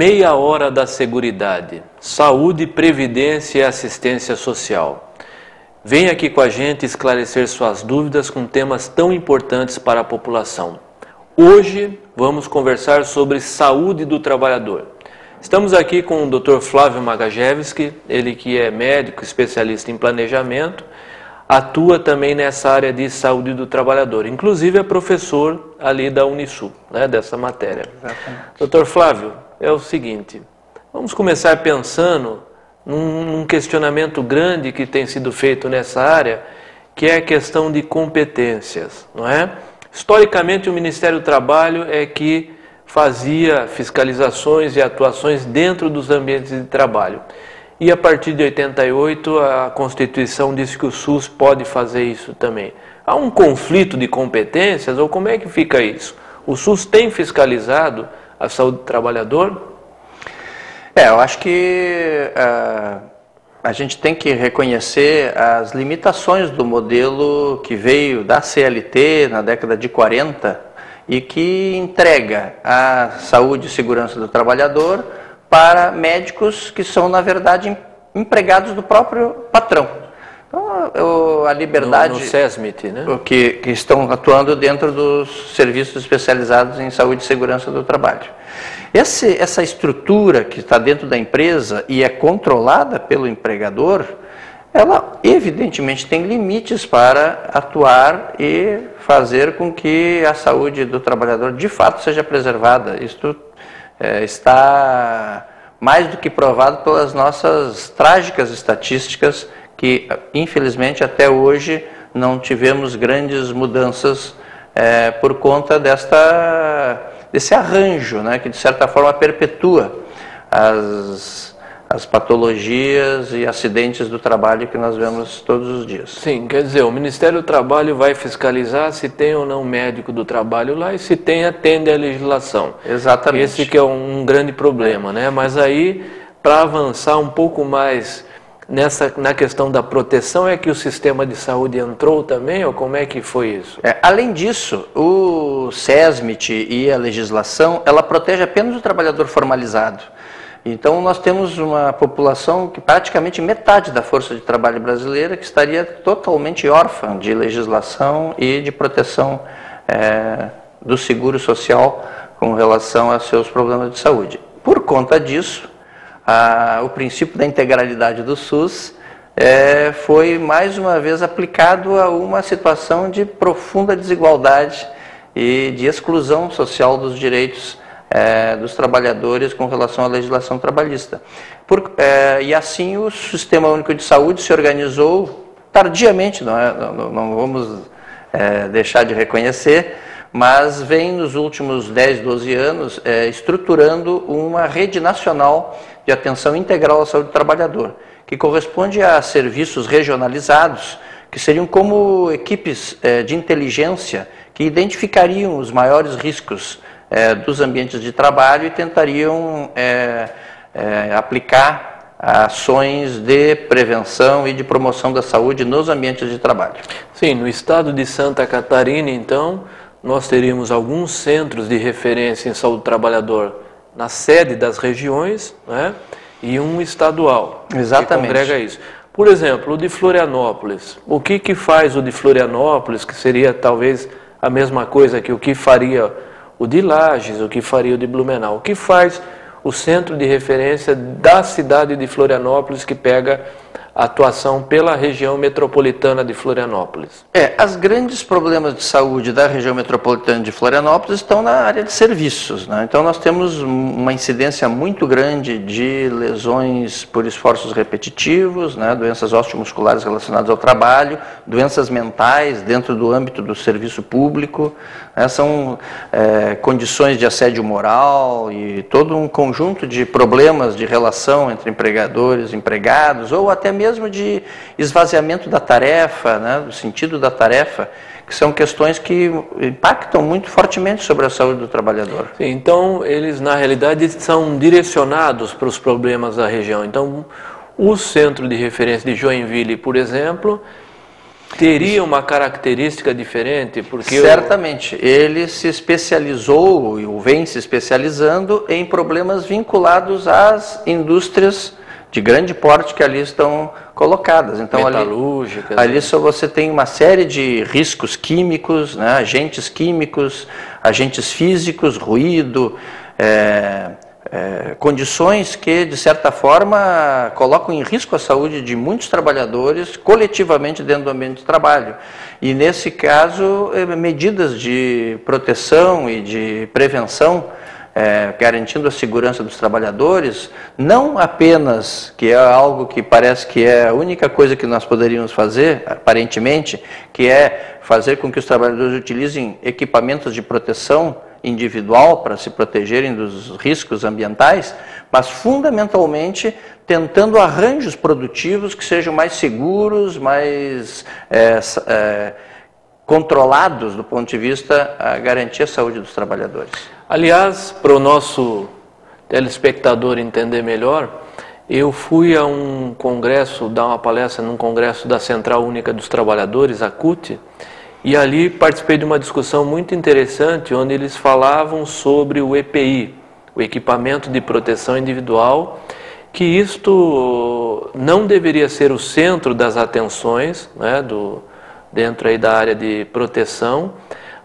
Meia hora da Seguridade, Saúde, Previdência e Assistência Social. Venha aqui com a gente esclarecer suas dúvidas com temas tão importantes para a população. Hoje vamos conversar sobre saúde do trabalhador. Estamos aqui com o Dr. Flávio Magajewski, ele que é médico, especialista em planejamento, atua também nessa área de saúde do trabalhador, inclusive é professor ali da Unisul, né, dessa matéria. Exatamente. Dr. Flávio, é o seguinte, vamos começar pensando num questionamento grande que tem sido feito nessa área, que é a questão de competências, não é? Historicamente, o Ministério do Trabalho é que fazia fiscalizações e atuações dentro dos ambientes de trabalho. E a partir de 88, a Constituição diz que o SUS pode fazer isso também. Há um conflito de competências ou como é que fica isso? O SUS tem fiscalizado a saúde do trabalhador? Eu acho que a gente tem que reconhecer as limitações do modelo que veio da CLT na década de 40 e que entrega a saúde e segurança do trabalhador para médicos que são, na verdade, empregados do próprio patrão. Então, a liberdade... No SESMIT, né? Que estão atuando dentro dos serviços especializados em saúde e segurança do trabalho. Essa estrutura que está dentro da empresa e é controlada pelo empregador, ela evidentemente tem limites para atuar e fazer com que a saúde do trabalhador de fato seja preservada. Isto está mais do que provado pelas nossas trágicas estatísticas que, infelizmente, até hoje não tivemos grandes mudanças por conta desse arranjo, né, que de certa forma perpetua as patologias e acidentes do trabalho que nós vemos todos os dias. Sim, quer dizer, o Ministério do Trabalho vai fiscalizar se tem ou não médico do trabalho lá e se tem, atende à legislação. Exatamente. Esse que é um grande problema, né? Mas aí, para avançar um pouco mais na questão da proteção, é que o sistema de saúde entrou também, ou como é que foi isso? Além disso, o SESMIT e a legislação, ela protege apenas o trabalhador formalizado. Então, nós temos uma população que praticamente metade da força de trabalho brasileira que estaria totalmente órfã de legislação e de proteção do seguro social com relação a seus problemas de saúde. Por conta disso, o princípio da integralidade do SUS foi mais uma vez aplicado a uma situação de profunda desigualdade e de exclusão social dos direitos dos trabalhadores com relação à legislação trabalhista. E assim o Sistema Único de Saúde se organizou tardiamente, não vamos deixar de reconhecer, mas vem nos últimos 10, 12 anos estruturando uma rede nacional de atenção integral à saúde do trabalhador, que corresponde a serviços regionalizados, que seriam como equipes de inteligência que identificariam os maiores riscos dos ambientes de trabalho e tentariam aplicar ações de prevenção e de promoção da saúde nos ambientes de trabalho. Sim, no estado de Santa Catarina, então, nós teríamos alguns centros de referência em saúde do trabalhador na sede das regiões, né, e um estadual. Exatamente. Que congrega isso. Por exemplo, o de Florianópolis. O que faz o de Florianópolis, que seria talvez a mesma coisa que o que faria o de Lages, o que faria o de Blumenau? O que faz o centro de referência da cidade de Florianópolis, que pega a atuação pela região metropolitana de Florianópolis? As grandes problemas de saúde da região metropolitana de Florianópolis estão na área de serviços, né? Então nós temos uma incidência muito grande de lesões por esforços repetitivos, né? Doenças osteomusculares relacionadas ao trabalho, doenças mentais dentro do âmbito do serviço público, né? São condições de assédio moral e todo um conjunto de problemas de relação entre empregadores e empregados, ou até mesmo de esvaziamento da tarefa, né, do sentido da tarefa, que são questões que impactam muito fortemente sobre a saúde do trabalhador. Sim, então, eles na realidade são direcionados para os problemas da região. Então, o centro de referência de Joinville, por exemplo, teria uma característica diferente? Porque certamente, ele se especializou, ou vem se especializando em problemas vinculados às indústrias de grande porte que ali estão colocadas. Então, metalúrgicas. Ali só você tem uma série de riscos químicos, né, agentes químicos, agentes físicos, ruído, condições que, de certa forma, colocam em risco a saúde de muitos trabalhadores coletivamente dentro do ambiente de trabalho. E, nesse caso, medidas de proteção e de prevenção, garantindo a segurança dos trabalhadores, não apenas, que é algo que parece que é a única coisa que nós poderíamos fazer, aparentemente, que é fazer com que os trabalhadores utilizem equipamentos de proteção individual para se protegerem dos riscos ambientais, mas fundamentalmente tentando arranjos produtivos que sejam mais seguros, mais controlados do ponto de vista a garantir a saúde dos trabalhadores. Aliás, para o nosso telespectador entender melhor, eu fui a um congresso, dar uma palestra num congresso da Central Única dos Trabalhadores, a CUT, e ali participei de uma discussão muito interessante, onde eles falavam sobre o EPI, o Equipamento de Proteção Individual, que isto não deveria ser o centro das atenções, né, dentro aí da área de proteção,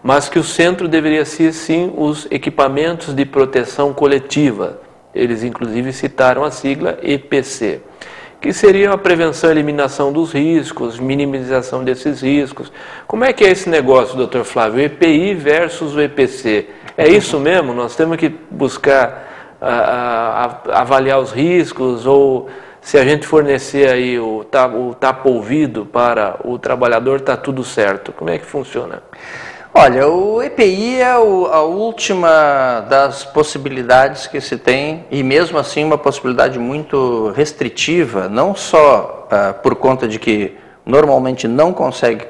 mas que o centro deveria ser, sim, os equipamentos de proteção coletiva. Eles, inclusive, citaram a sigla EPC, que seria a prevenção e eliminação dos riscos, minimização desses riscos. Como é que é esse negócio, doutor Flávio? O EPI versus o EPC. É isso mesmo? Nós temos que buscar avaliar os riscos, ou se a gente fornecer aí o tapa-ouvido para o trabalhador, está tudo certo? Como é que funciona? Olha, o EPI é a última das possibilidades que se tem, e mesmo assim uma possibilidade muito restritiva, não só por conta de que normalmente não consegue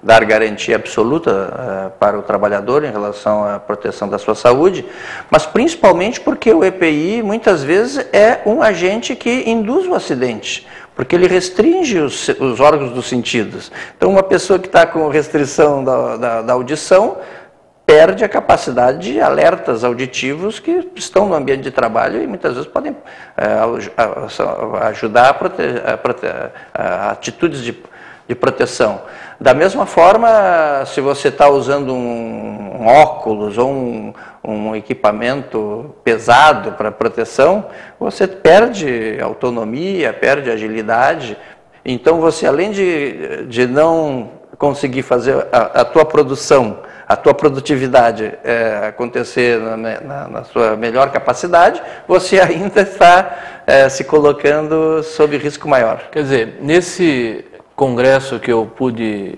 dar garantia absoluta para o trabalhador em relação à proteção da sua saúde, mas principalmente porque o EPI muitas vezes é um agente que induz o acidente, porque ele restringe os órgãos dos sentidos. Então, uma pessoa que está com restrição da audição perde a capacidade de alertas auditivos que estão no ambiente de trabalho e muitas vezes podem ajudar a atitudes de proteção. Da mesma forma, se você está usando um óculos ou um equipamento pesado para proteção, você perde autonomia, perde agilidade. Então, você, além de não conseguir fazer a tua produção, a tua produtividade acontecer na sua melhor capacidade, você ainda está se colocando sob risco maior. Quer dizer, nesse congresso que eu pude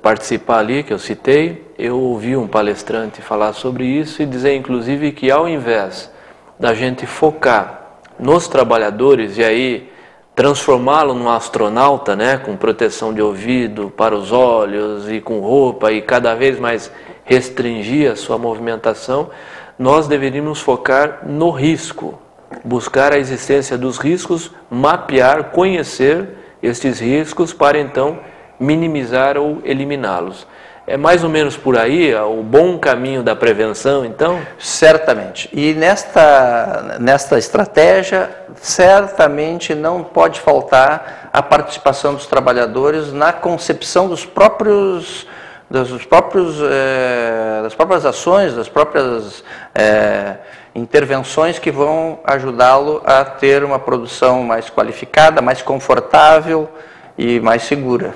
participar ali, que eu citei, eu ouvi um palestrante falar sobre isso e dizer, inclusive, que ao invés da gente focar nos trabalhadores e aí transformá-lo num astronauta, né, com proteção de ouvido para os olhos e com roupa e cada vez mais restringir a sua movimentação, nós deveríamos focar no risco, buscar a existência dos riscos, mapear, conhecer estes riscos para então minimizar ou eliminá-los. É mais ou menos por aí o bom caminho da prevenção, então? Certamente. E nesta estratégia, certamente não pode faltar a participação dos trabalhadores na concepção das próprias ações, das próprias intervenções que vão ajudá-lo a ter uma produção mais qualificada, mais confortável e mais segura.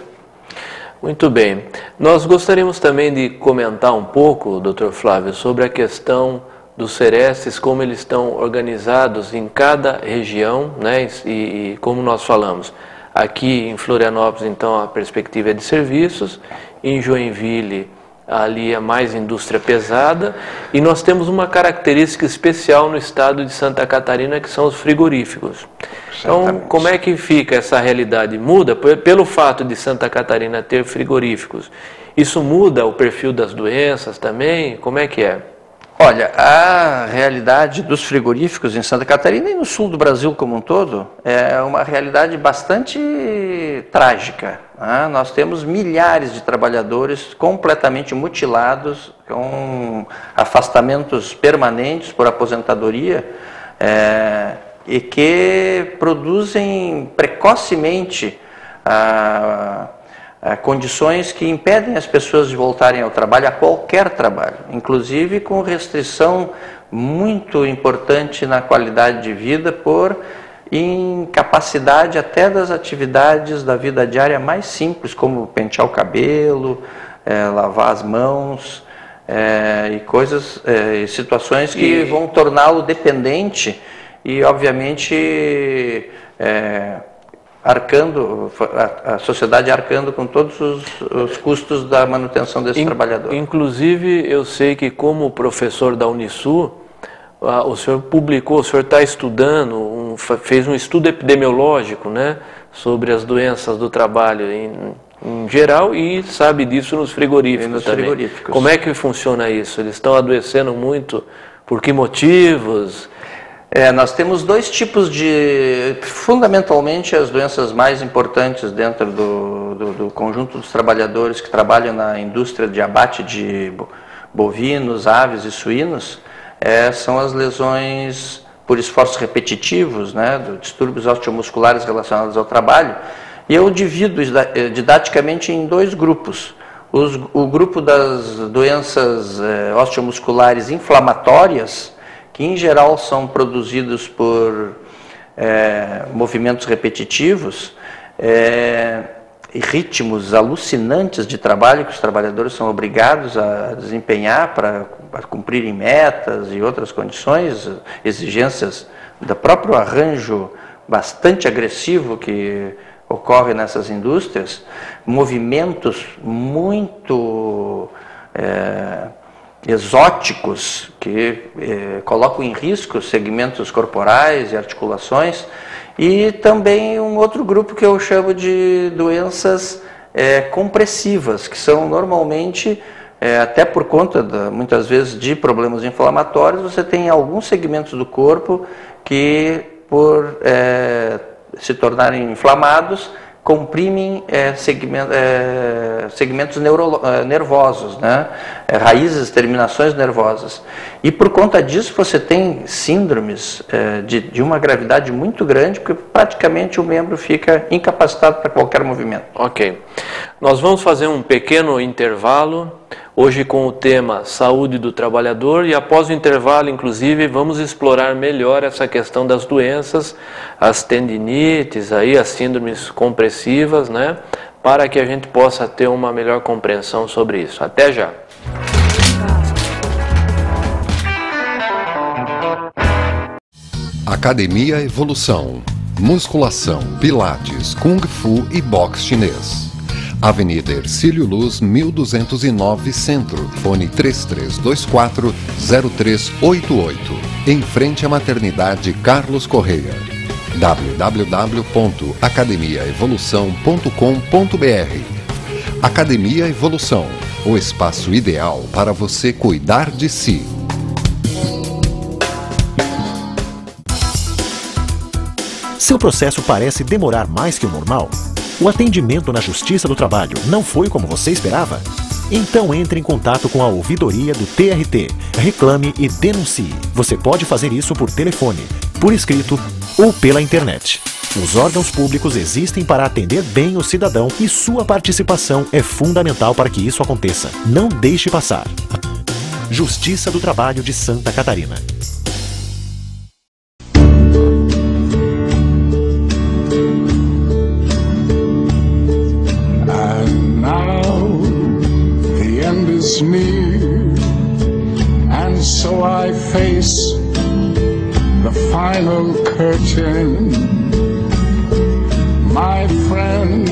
Muito bem. Nós gostaríamos também de comentar um pouco, Dr. Flávio, sobre a questão dos CERESTES, como eles estão organizados em cada região, né? E como nós falamos, aqui em Florianópolis, então, a perspectiva é de serviços, em Joinville, ali é mais indústria pesada, e nós temos uma característica especial no estado de Santa Catarina, que são os frigoríficos. Então, como é que fica essa realidade? Muda pelo fato de Santa Catarina ter frigoríficos. Isso muda o perfil das doenças também? Como é que é? Olha, a realidade dos frigoríficos em Santa Catarina e no sul do Brasil como um todo é uma realidade bastante trágica. Né? Nós temos milhares de trabalhadores completamente mutilados, com afastamentos permanentes por aposentadoria, e que produzem precocemente condições que impedem as pessoas de voltarem ao trabalho, a qualquer trabalho, inclusive com restrição muito importante na qualidade de vida por incapacidade até das atividades da vida diária mais simples, como pentear o cabelo, lavar as mãos, e coisas, situações que vão torná-lo dependente e, obviamente, a sociedade arcando com todos os custos da manutenção desse trabalhador. Inclusive, eu sei que como professor da Unisul, o senhor publicou, o senhor está estudando, fez um estudo epidemiológico, né, sobre as doenças do trabalho em geral e sabe disso nos frigoríficos também. Como é que funciona isso? Eles estão adoecendo muito? Por que motivos? Nós temos dois tipos fundamentalmente as doenças mais importantes dentro do conjunto dos trabalhadores que trabalham na indústria de abate de bovinos, aves e suínos, são as lesões por esforços repetitivos, né, distúrbios osteomusculares relacionados ao trabalho, e eu divido didaticamente em dois grupos. O grupo das doenças osteomusculares inflamatórias, que em geral são produzidos por movimentos repetitivos e ritmos alucinantes de trabalho que os trabalhadores são obrigados a desempenhar para cumprirem metas e outras condições, exigências do próprio arranjo bastante agressivo que ocorre nessas indústrias, movimentos muito exóticos que colocam em risco segmentos corporais e articulações, e também um outro grupo que eu chamo de doenças compressivas, que são normalmente, até por conta, muitas vezes, de problemas inflamatórios, você tem alguns segmentos do corpo que, por se tornarem inflamados, comprimem segmentos nervosos, né? Raízes, terminações nervosas. E por conta disso você tem síndromes de uma gravidade muito grande, porque praticamente o membro fica incapacitado para qualquer movimento. Ok. Nós vamos fazer um pequeno intervalo, hoje com o tema Saúde do Trabalhador, e após o intervalo, inclusive, vamos explorar melhor essa questão das doenças, as tendinites, as síndromes compressivas, né, para que a gente possa ter uma melhor compreensão sobre isso. Até já! Academia Evolução, musculação, pilates, kung fu e boxe chinês. Avenida Hercílio Luz, 1209 Centro, fone 3324-0388, em frente à maternidade Carlos Correia. www.academiaevolução.com.br. Academia Evolução, o espaço ideal para você cuidar de si. Seu processo parece demorar mais que o normal? O atendimento na Justiça do Trabalho não foi como você esperava? Então entre em contato com a ouvidoria do TRT, reclame e denuncie. Você pode fazer isso por telefone, por escrito ou pela internet. Os órgãos públicos existem para atender bem o cidadão e sua participação é fundamental para que isso aconteça. Não deixe passar. Justiça do Trabalho de Santa Catarina. Near, and so I face the final curtain. My friend,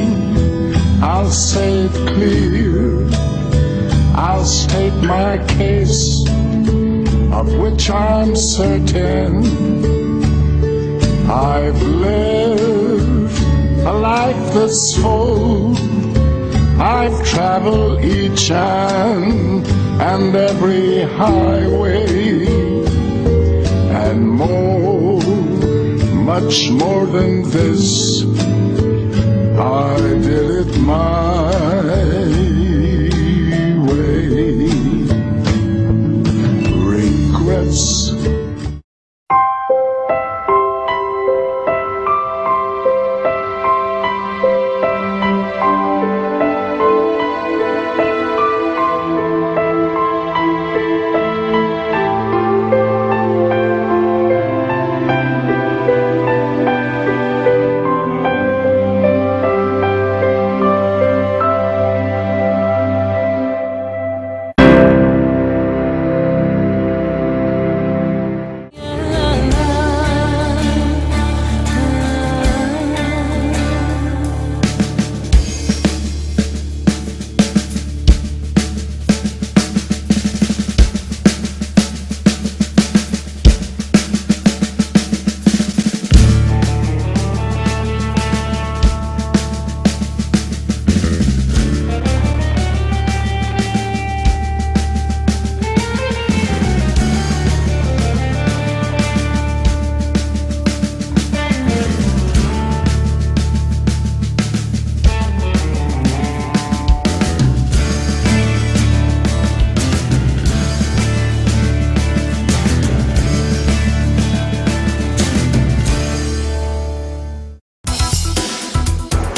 I'll say it clear, I'll state my case, of which I'm certain. I've lived a life that's full, I've traveled each and every highway, and more, much more than this, I did it my way. Regrets.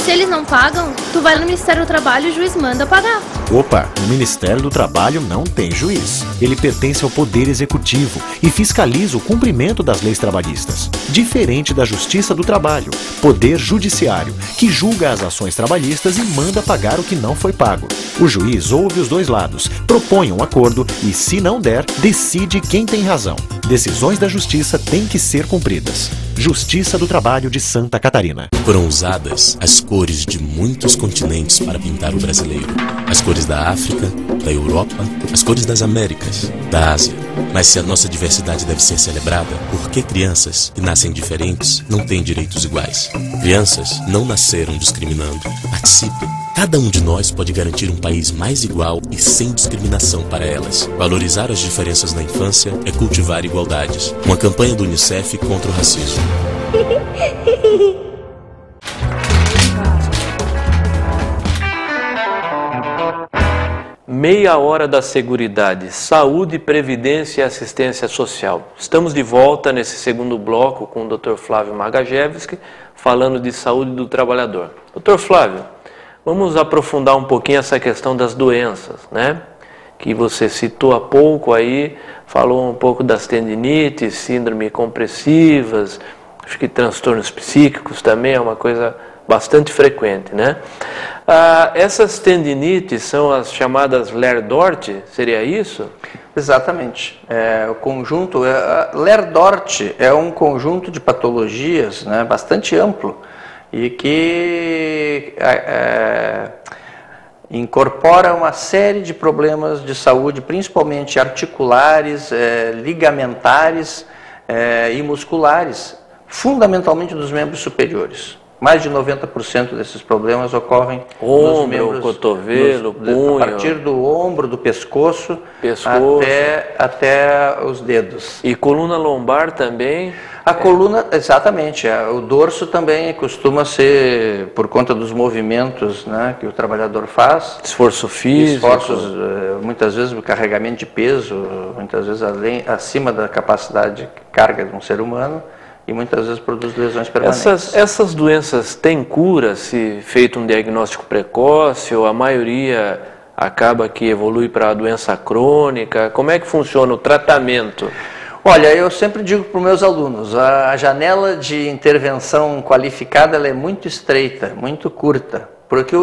Se eles não pagam, tu vai no Ministério do Trabalho e o juiz manda pagar. Opa, o Ministério do Trabalho não tem juiz. Ele pertence ao Poder Executivo e fiscaliza o cumprimento das leis trabalhistas. Diferente da Justiça do Trabalho, Poder Judiciário, que julga as ações trabalhistas e manda pagar o que não foi pago. O juiz ouve os dois lados, propõe um acordo e, se não der, decide quem tem razão. Decisões da Justiça têm que ser cumpridas. Justiça do Trabalho de Santa Catarina. Foram usadas as cores de muitos continentes para pintar o brasileiro. As cores da África, da Europa, as cores das Américas, da Ásia. Mas se a nossa diversidade deve ser celebrada, por que crianças que nascem diferentes não têm direitos iguais? Crianças não nasceram discriminando. Participem. Cada um de nós pode garantir um país mais igual e sem discriminação para elas. Valorizar as diferenças na infância é cultivar igualdades. Uma campanha do UNICEF contra o racismo. Meia hora da Seguridade, Saúde, Previdência e Assistência Social. Estamos de volta nesse segundo bloco com o Dr. Flávio Magajewski, falando de saúde do trabalhador. Dr. Flávio, vamos aprofundar um pouquinho essa questão das doenças, né? Que você citou há pouco aí, falou um pouco das tendinites, síndrome compressivas, acho que transtornos psíquicos também é uma coisa bastante frequente, né? Essas tendinites são as chamadas Ler-Dort, seria isso? Exatamente. O conjunto, Ler-Dort é um conjunto de patologias, né, bastante amplo e que incorpora uma série de problemas de saúde, principalmente articulares, ligamentares e musculares, fundamentalmente dos membros superiores. Mais de 90% desses problemas ocorrem nos membros, cotovelo, punho, a partir do ombro, do pescoço. Até os dedos. E coluna lombar também? A coluna, exatamente. O dorso também costuma ser, por conta dos movimentos, né, que o trabalhador faz. Esforço físico. Esforços, muitas vezes o carregamento de peso, muitas vezes acima da capacidade de carga de um ser humano. E muitas vezes produz lesões permanentes. Essas doenças têm cura se feito um diagnóstico precoce ou a maioria acaba que evolui para a doença crônica? Como é que funciona o tratamento? Olha, eu sempre digo para os meus alunos, a janela de intervenção qualificada ela é muito estreita, muito curta, porque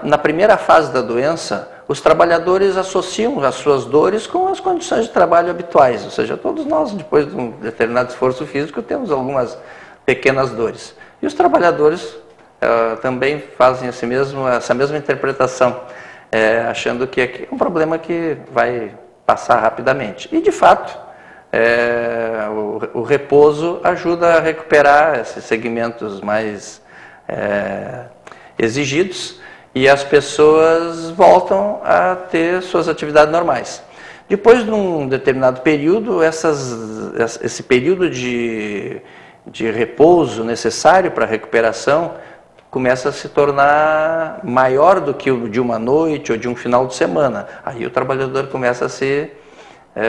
na primeira fase da doença, os trabalhadores associam as suas dores com as condições de trabalho habituais, ou seja, todos nós, depois de um determinado esforço físico, temos algumas pequenas dores. E os trabalhadores também fazem essa mesma interpretação, achando que é um problema que vai passar rapidamente. E, de fato, o repouso ajuda a recuperar esses segmentos mais exigidos, e as pessoas voltam a ter suas atividades normais. Depois de um determinado período, esse período de repouso necessário para a recuperação começa a se tornar maior do que o de uma noite ou de um final de semana. Aí o trabalhador começa a se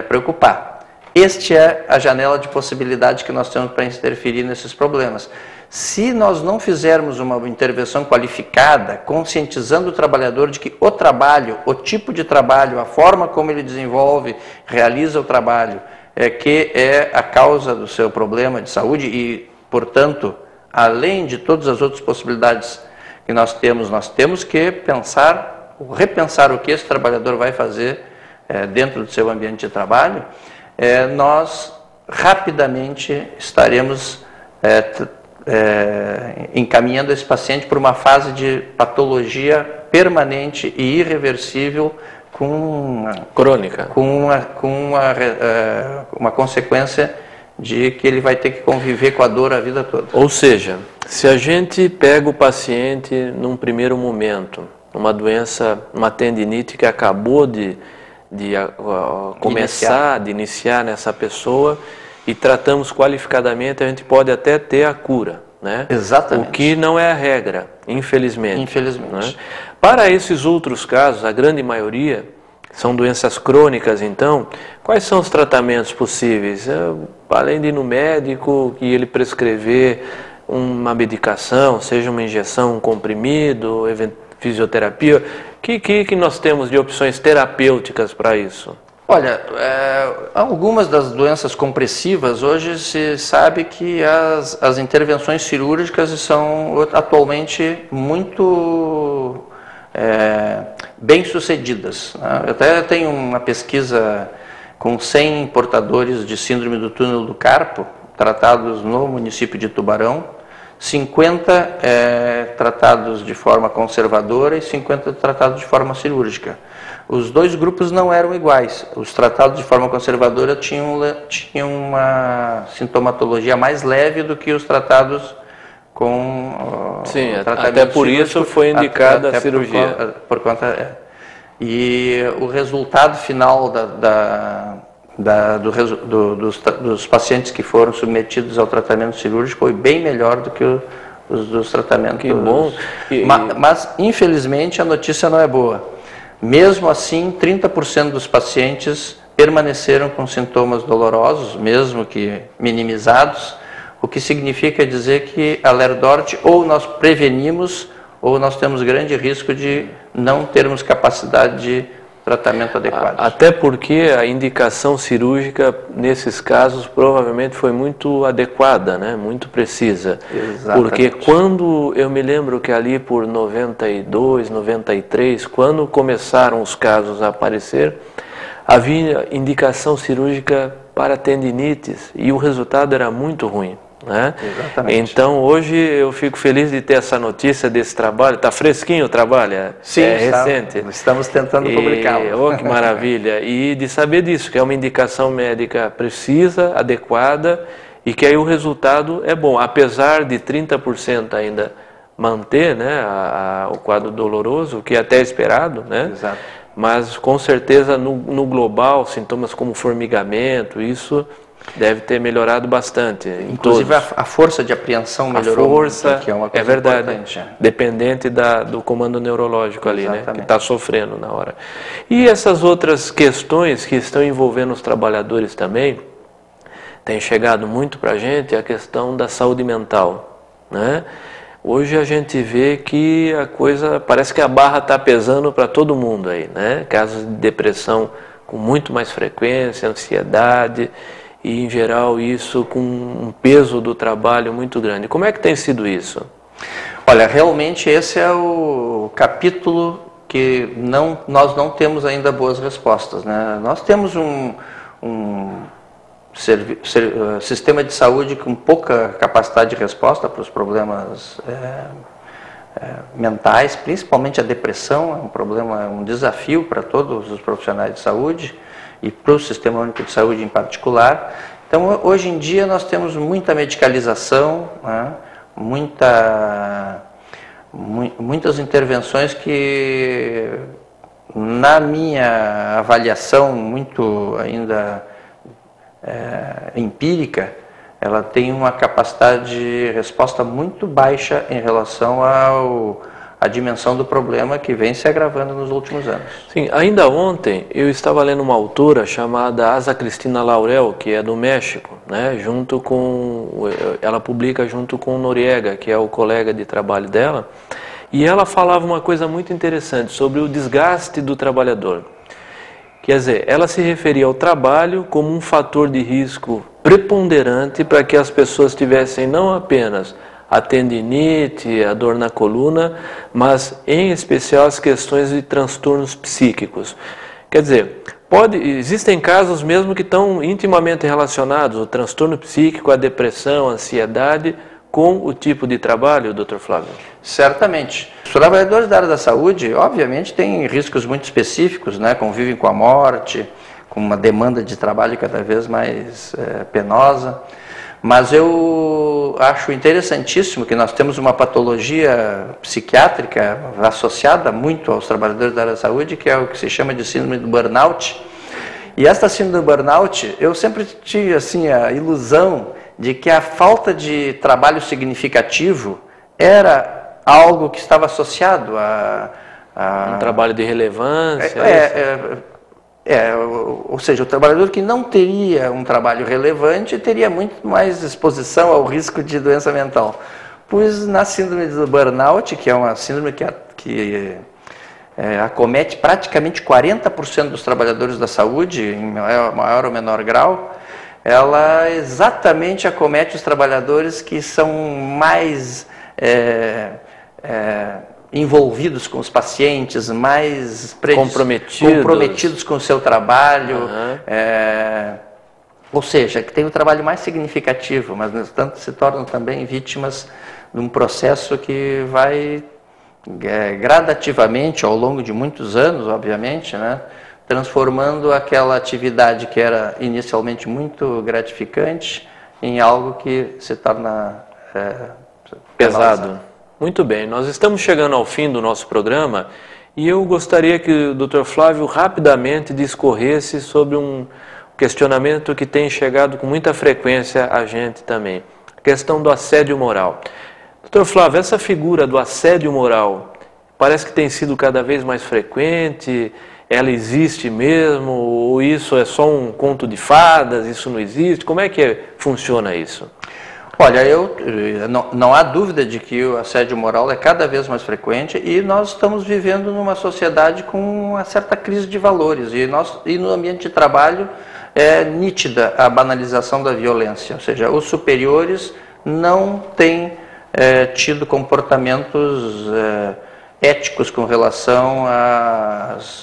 preocupar. Esta é a janela de possibilidade que nós temos para interferir nesses problemas. Se nós não fizermos uma intervenção qualificada, conscientizando o trabalhador de que o trabalho, o tipo de trabalho, a forma como ele desenvolve, realiza o trabalho, que é a causa do seu problema de saúde e, portanto, além de todas as outras possibilidades que nós temos que pensar, repensar o que esse trabalhador vai fazer dentro do seu ambiente de trabalho, nós rapidamente estaremos encaminhando esse paciente para uma fase de patologia permanente e irreversível crônica, com uma consequência de que ele vai ter que conviver com a dor a vida toda. Ou seja, se a gente pega o paciente num primeiro momento, uma doença, uma tendinite que acabou de iniciar nessa pessoa e tratamos qualificadamente, a gente pode até ter a cura, né? Exatamente. O que não é a regra, infelizmente. Infelizmente. Né? Para esses outros casos, a grande maioria são doenças crônicas, então, quais são os tratamentos possíveis? Além de ir no médico, que ele prescrever uma medicação, seja uma injeção, um comprimido, fisioterapia, que nós temos de opções terapêuticas para isso? Olha, algumas das doenças compressivas, hoje se sabe que as intervenções cirúrgicas são atualmente muito bem-sucedidas, né? Eu até tenho uma pesquisa com 100 portadores de síndrome do túnel do carpo, tratados no município de Tubarão, 50 tratados de forma conservadora e 50 tratados de forma cirúrgica. Os dois grupos não eram iguais. Os tratados de forma conservadora tinham uma sintomatologia mais leve do que os tratados com Sim, até por isso foi indicada a cirurgia. E o resultado final dos pacientes que foram submetidos ao tratamento cirúrgico foi bem melhor do que os dos tratamentos. Que bom. Mas, infelizmente, a notícia não é boa. Mesmo assim, 30% dos pacientes permaneceram com sintomas dolorosos, mesmo que minimizados, o que significa dizer que a Lerdort ou nós prevenimos ou nós temos grande risco de não termos capacidade de tratamento adequado. Até porque a indicação cirúrgica, nesses casos, provavelmente foi muito adequada, né? Muito precisa. Exatamente. Porque quando, eu me lembro que ali por 92, 93, quando começaram os casos a aparecer, havia indicação cirúrgica para tendinites e o resultado era muito ruim, né? Exatamente. Então hoje eu fico feliz de ter essa notícia desse trabalho. Está fresquinho o trabalho? Sim, recente. Estamos tentando publicá-lo. Oh, que maravilha! E de saber disso, que é uma indicação médica precisa, adequada e que aí o resultado é bom, apesar de 30% ainda manter, né, o quadro doloroso, o que é até esperado, né? Exato. Mas com certeza no global, sintomas como formigamento, isso deve ter melhorado bastante. Inclusive a força de apreensão melhorou. A força, muito, que é uma coisa verdade, importante. Dependente do comando neurológico ali, né, que está sofrendo na hora. E essas outras questões que estão envolvendo os trabalhadores também, tem chegado muito para a gente a questão da saúde mental, né? Hoje a gente vê que a coisa, parece que a barra está pesando para todo mundo aí, né? Casos de depressão com muito mais frequência, ansiedade e, em geral, isso com um peso do trabalho muito grande. Como é que tem sido isso? Olha, realmente esse é o capítulo que nós não temos ainda boas respostas, né? Nós temos um sistema de saúde com pouca capacidade de resposta para os problemas mentais, principalmente a depressão, é um problema, um desafio para todos os profissionais de saúde e para o Sistema Único de Saúde em particular. Então, hoje em dia nós temos muita medicalização, né? Muita muitas intervenções que, na minha avaliação muito ainda empírica, ela tem uma capacidade de resposta muito baixa em relação à dimensão do problema que vem se agravando nos últimos anos. Sim, ainda ontem eu estava lendo uma autora chamada Asa Cristina Laurel, que é do México, né? Ela publica junto com o Noriega, que é o colega de trabalho dela, e ela falava uma coisa muito interessante sobre o desgaste do trabalhador. Quer dizer, ela se referia ao trabalho como um fator de risco preponderante para que as pessoas tivessem não apenas a tendinite, a dor na coluna, mas em especial as questões de transtornos psíquicos. Quer dizer, existem casos mesmo que estão intimamente relacionados, o transtorno psíquico, a depressão, a ansiedade, com o tipo de trabalho, Dr. Flávio? Certamente. Os trabalhadores da área da saúde, obviamente, têm riscos muito específicos, né? Convivem com a morte, com uma demanda de trabalho cada vez mais penosa. Mas eu acho interessantíssimo que nós temos uma patologia psiquiátrica associada muito aos trabalhadores da área da saúde, que é o que se chama de síndrome do burnout. E esta síndrome do burnout, eu sempre tive assim, a ilusão de que a falta de trabalho significativo era algo que estava associado a um trabalho de relevância. Ou seja, o trabalhador que não teria um trabalho relevante teria muito mais exposição ao risco de doença mental. Pois na síndrome do burnout, que é uma síndrome que acomete praticamente 40% dos trabalhadores da saúde, em maior ou menor grau, ela exatamente acomete os trabalhadores que são mais envolvidos com os pacientes, mais comprometidos com o seu trabalho, ou seja, que tem um trabalho mais significativo, mas no entanto se tornam também vítimas de um processo que vai gradativamente, ao longo de muitos anos, obviamente, né, transformando aquela atividade que era inicialmente muito gratificante em algo que se torna pesado. Muito bem, nós estamos chegando ao fim do nosso programa e eu gostaria que o Dr. Flávio rapidamente discorresse sobre um questionamento que tem chegado com muita frequência a gente também, a questão do assédio moral. Dr. Flávio, essa figura do assédio moral parece que tem sido cada vez mais frequente, ela existe mesmo, ou isso é só um conto de fadas, isso não existe? Como é que funciona isso? Olha, não há dúvida de que o assédio moral é cada vez mais frequente e nós estamos vivendo numa sociedade com uma certa crise de valores e no ambiente de trabalho é nítida a banalização da violência, ou seja, os superiores não têm tido comportamentos éticos com relação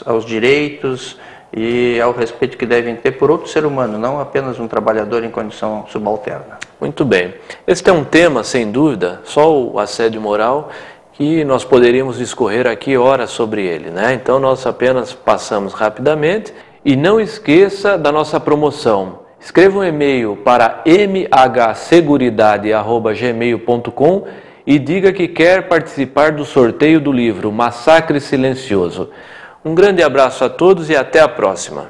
aos direitos e ao respeito que devem ter por outro ser humano, não apenas um trabalhador em condição subalterna. Muito bem. Este é um tema, sem dúvida, só o assédio moral, que nós poderíamos discorrer aqui horas sobre ele, né? Então nós apenas passamos rapidamente e não esqueça da nossa promoção. Escreva um e-mail para mhseguridade@gmail.com e diga que quer participar do sorteio do livro Massacre Silencioso. Um grande abraço a todos e até a próxima.